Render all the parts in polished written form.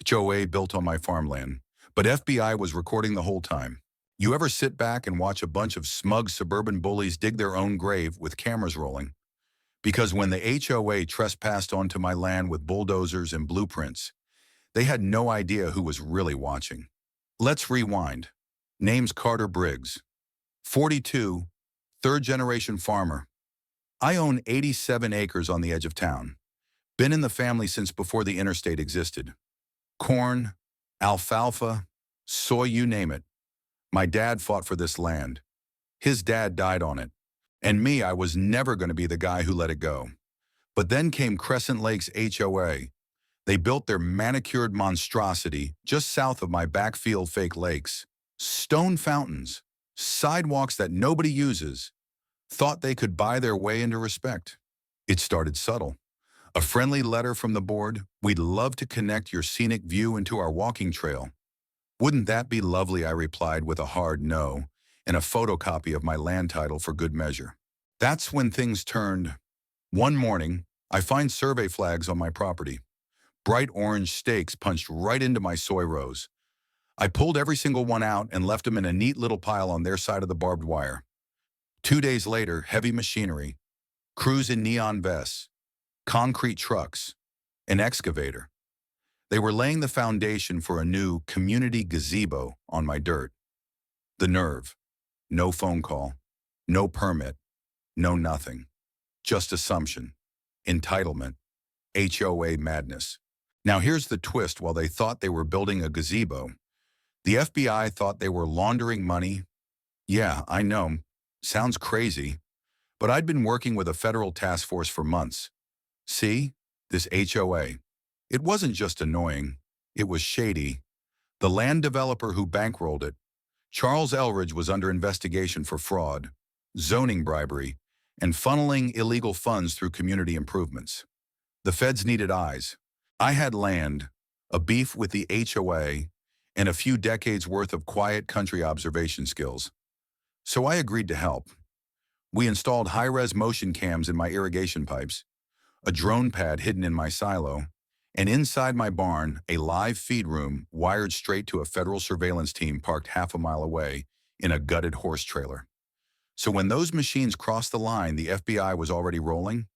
HOA built on my farmland, but FBI was recording the whole time. You ever sit back and watch a bunch of smug suburban bullies dig their own grave with cameras rolling? Because when the HOA trespassed onto my land with bulldozers and blueprints, they had no idea who was really watching. Let's rewind. Name's Carter Briggs. 42, third-generation farmer. I own 87 acres on the edge of town. Been in the family since before the interstate existed. Corn, alfalfa, soy, you name it. My dad fought for this land. His dad died on it. And me, I was never going to be the guy who let it go. But then came Crescent Lakes HOA. They built their manicured monstrosity just south of my backfield fake lakes. Stone fountains, sidewalks that nobody uses. Thought they could buy their way into respect. It started subtle. A friendly letter from the board, "We'd love to connect your scenic view into our walking trail." "Wouldn't that be lovely?" I replied with a hard no, and a photocopy of my land title for good measure. That's when things turned. One morning, I find survey flags on my property. Bright orange stakes punched right into my soy rows. I pulled every single one out and left them in a neat little pile on their side of the barbed wire. 2 days later, heavy machinery, crews in neon vests, concrete trucks, an excavator. They were laying the foundation for a new community gazebo on my dirt. The nerve. No phone call, no permit, no nothing. Just assumption, entitlement, HOA madness. Now here's the twist. While they thought they were building a gazebo, the FBI thought they were laundering money. Yeah, I know, sounds crazy, but I'd been working with a federal task force for months. See, this HOA. It wasn't just annoying, it was shady. The land developer who bankrolled it, Charles Elridge, was under investigation for fraud, zoning bribery, and funneling illegal funds through community improvements. The feds needed eyes. I had land, a beef with the HOA, and a few decades worth of quiet country observation skills. So I agreed to help. We installed high-res motion cams in my irrigation pipes, a drone pad hidden in my silo, and inside my barn, a live feed room wired straight to a federal surveillance team parked half a mile away in a gutted horse trailer. So when those machines crossed the line, the FBI was already rolling.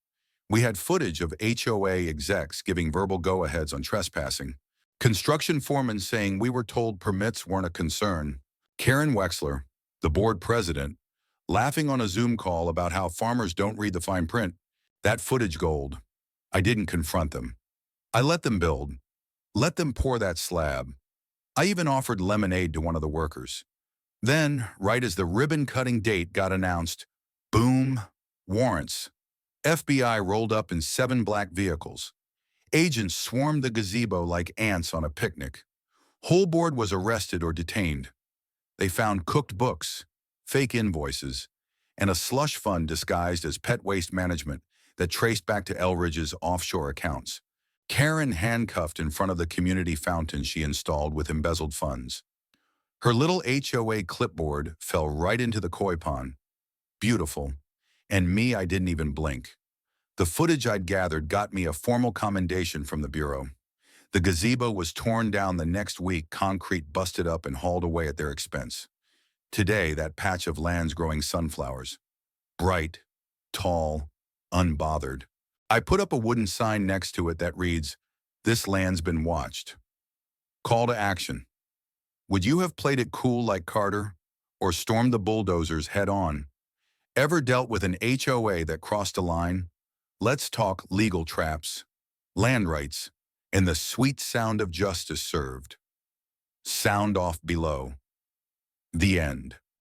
We had footage of HOA execs giving verbal go-aheads on trespassing, construction foremen saying we were told permits weren't a concern, Karen Wexler, the board president, laughing on a Zoom call about how farmers don't read the fine print. That footage gold. I didn't confront them. I let them build. Let them pour that slab. I even offered lemonade to one of the workers. Then, right as the ribbon-cutting date got announced, boom, warrants. FBI rolled up in 7 black vehicles. Agents swarmed the gazebo like ants on a picnic. Whole board was arrested or detained. They found cooked books, fake invoices, and a slush fund disguised as pet waste management that traced back to Elridge's offshore accounts. Karen handcuffed in front of the community fountain she installed with embezzled funds. Her little HOA clipboard fell right into the koi pond. Beautiful. And me, I didn't even blink. The footage I'd gathered got me a formal commendation from the Bureau. The gazebo was torn down the next week, concrete busted up and hauled away at their expense. Today, that patch of land's growing sunflowers. Bright, tall, unbothered. I put up a wooden sign next to it that reads, "This land's been watched." Call to action. Would you have played it cool like Carter, or stormed the bulldozers head on? Ever dealt with an HOA that crossed a line? Let's talk legal traps, land rights, and the sweet sound of justice served. Sound off below. The end.